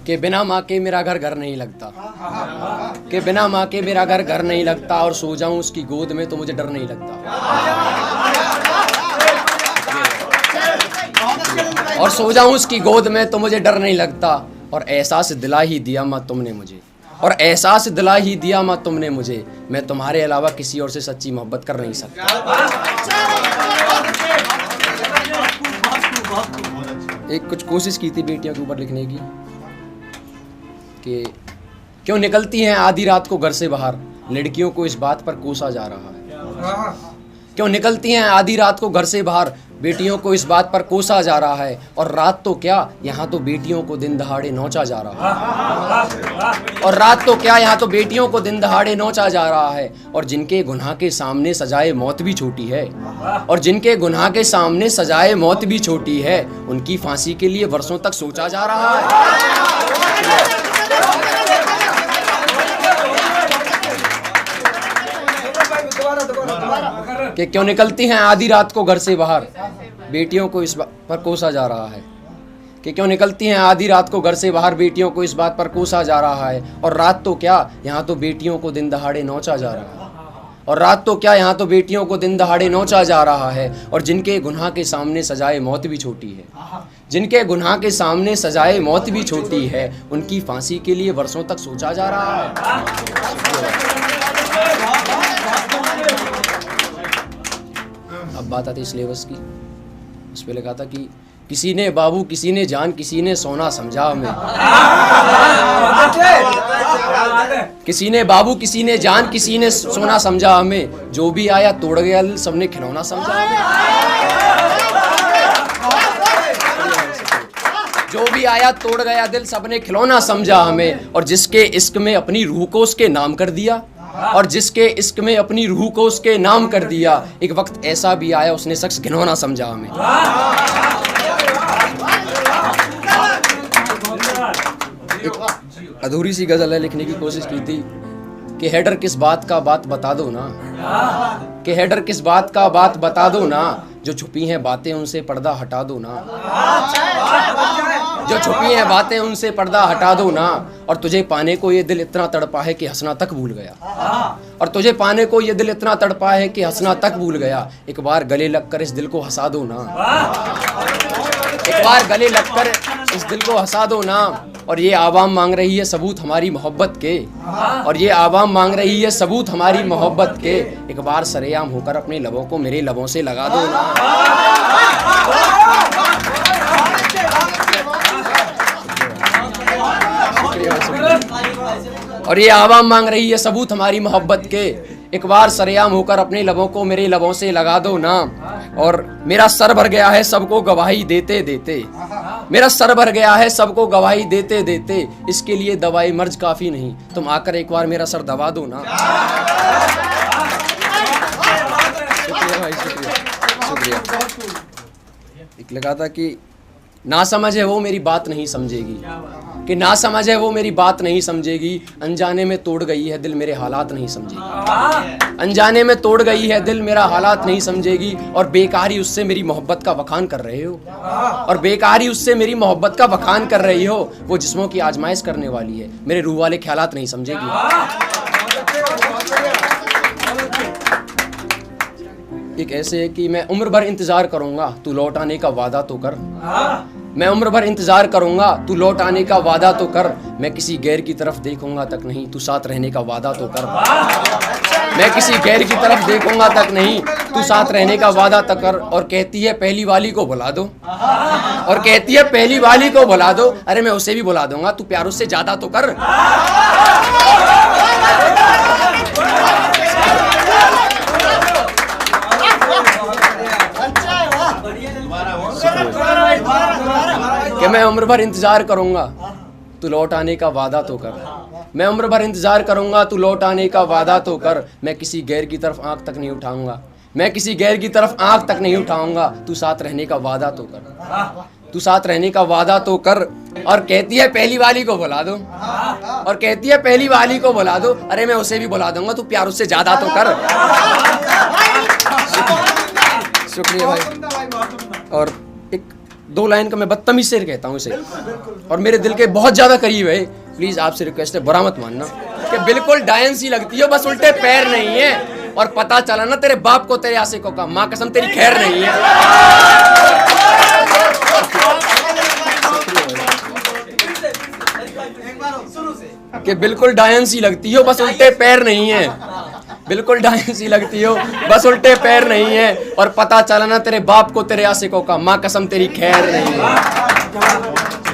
कि बिना माँ के मेरा घर नहीं लगता, कि बिना माँ के मेरा घर नहीं लगता, और सो जाऊं उसकी गोद में तो मुझे डर नहीं लगता, और सो जाऊं उसकी गोद में तो मुझे डर नहीं लगता। और एहसास दिला ही दिया माँ तुमने मुझे, और एहसास दिला ही दिया माँ तुमने मुझे, मैं तुम्हारे अलावा किसी और से सच्ची मोहब्बत कर नहीं सकता। एक कुछ कोशिश की थी बेटियों के ऊपर लिखने की कि क्यों निकलती हैं आधी रात को घर से बाहर, लड़कियों को इस बात पर कोसा जा रहा है। क्यों निकलती हैं आधी रात को घर से बाहर, बेटियों को इस बात पर कोसा जा रहा है, और रात तो क्या यहाँ तो बेटियों को दिन दहाड़े नोचा जा रहा है, और रात तो क्या यहाँ तो बेटियों को दिन दहाड़े नोचा जा रहा है। और जिनके गुनाह के सामने सजाए मौत भी छोटी है, और जिनके गुनाह के सामने सजाए मौत भी छोटी है, उनकी फांसी के लिए वर्षों तक सोचा जा रहा है। कि क्यों निकलती हैं आधी रात को घर से बाहर, बेटियों को इस बात पर कोसा जा रहा है, कि क्यों निकलती हैं आधी रात को घर से बाहर, बेटियों को इस बात पर कोसा जा रहा है। और रात तो क्या यहाँ तो बेटियों को दिन दहाड़े नोचा जा रहा है, और रात तो क्या यहाँ तो बेटियों को दिन दहाड़े नोचा जा रहा है। और जिनके गुनाह के सामने सजाए मौत भी छोटी है, जिनके गुनाह के सामने सजाए मौत भी छोटी है, उनकी फांसी के लिए वर्षों तक सोचा जा रहा है। अब बात आती सिलेबस की। उस पर लिखा था कि किसी ने बाबू, किसी ने जान, किसी ने सोना समझा हमें, किसी ने बाबू, किसी ने जान, किसी ने सोना समझा हमें, जो भी आया तोड़ गया दिल, सबने खिलौना समझा हमें, जो भी आया तोड़ गया दिल, सबने खिलौना समझा हमें। और जिसके इश्क में अपनी रूह को उसके नाम कर दिया, और जिसके इश्क में अपनी रूह को उसके नाम कर दिया, एक वक्त ऐसा भी आया उसने शख्स घिनौना समझा हमें। एक अधूरी सी गजल है, लिखने की कोशिश की थी कि हेडर किस बात का बात बता दो ना, कि हेडर किस बात का बात बता दो ना, जो छुपी हैं बातें उनसे पर्दा हटा दो ना, जो छुपी हैं बातें उनसे पर्दा हटा दो ना। और तुझे पाने को ये दिल इतना तड़पा है कि हंसना तक भूल गया, और तुझे पाने को ये दिल इतना तड़पा है कि हंसना तक भूल गया। एक बार गले लगकर इस दिल को हंसा दो ना, एक बार गले लगकर इस दिल को हंसा दो ना। और ये आवाम मांग रही है सबूत हमारी मोहब्बत के, और ये आवाम मांग रही है सबूत हमारी मोहब्बत के, एक बार सरेआम होकर अपने लबों को मेरे लबों से लगा दो ना। और ये आवाम मांग रही है सबूत हमारी मोहब्बत के, एक बार सरेआम होकर अपने लबों को मेरे लबों से लगा दो ना। और मेरा सर भर गया है सबको गवाही देते देते, मेरा सर भर गया है सबको गवाही देते देते, इसके लिए दवाई मर्ज काफी नहीं, तुम आकर एक बार मेरा सर दबा दो ना। शुक्रिया भाई, शुक्रिया। एक लगा था कि ना समझ है वो मेरी बात नहीं समझेगी, कि ना समझ है वो मेरी बात नहीं समझेगी, अनजाने में तोड़ गई है दिल मेरे हालात नहीं समझेगी, अनजाने में तोड़ गई है दिल मेरा हालात नहीं समझेगी। और बेकार ही उससे मेरी मोहब्बत का बखान कर रहे हो, और बेकार ही उससे मेरी मोहब्बत का बखान कर रही हो, वो जिस्मों की आजमाइश करने वाली है, मेरे रूह वाले ख्यालात नहीं समझेगी। एक ऐसे है कि मैं उम्र भर इंतजार करूंगा तू लौट आने का वादा तो कर, मैं उम्र भर इंतजार करूंगा तू लौट आने का वादा तो कर, मैं किसी गैर की तरफ देखूंगा तक नहीं तू साथ रहने का वादा तो कर, मैं किसी गैर की तरफ देखूंगा तक नहीं तू साथ रहने का वादा तो कर। और कहती है पहली वाली को बुला दो, और कहती है पहली वाली को बुला दो, अरे मैं उसे भी बुला दूंगा तू प्यार उससे ज्यादा तो कर। कि मैं उम्र भर इंतजार करूंगा तू लौट आने का वादा तो कर, मैं उम्र भर इंतजार करूंगा तू लौट आने का वादा तो कर, मैं किसी गैर की तरफ आंख तक नहीं उठाऊंगा, मैं किसी गैर की तरफ आंख तक नहीं उठाऊंगा, तू साथ रहने का वादा तो कर, तू साथ रहने का वादा तो कर। और कहती है पहली वाली को बुला दो, और कहती है पहली वाली को बुला दो, अरे मैं उसे भी बुला दूंगा तू प्यार उससे ज्यादा तो कर। शुक्रिया भाई। और एक 2 लाइन का मैं बदतमीज से कहता हूँ इसे, और मेरे दिल के बहुत ज़्यादा करीब है। प्लीज़ आपसे रिक्वेस्ट है, बुरा मत मानना कि बिल्कुल डायन सी लगती हो, बस उल्टे पैर नहीं है, और पता चला ना तेरे बाप को तेरे आशिकों का, माँ कसम तेरी खैर नहीं है। कि बिल्कुल डायन सी लगती हो, बस उल्टे पैर नहीं है, बिल्कुल डायन सी लगती हो, बस उल्टे पैर नहीं है, और पता चला ना तेरे बाप को तेरे आशिकों का, माँ कसम तेरी खैर नहीं है।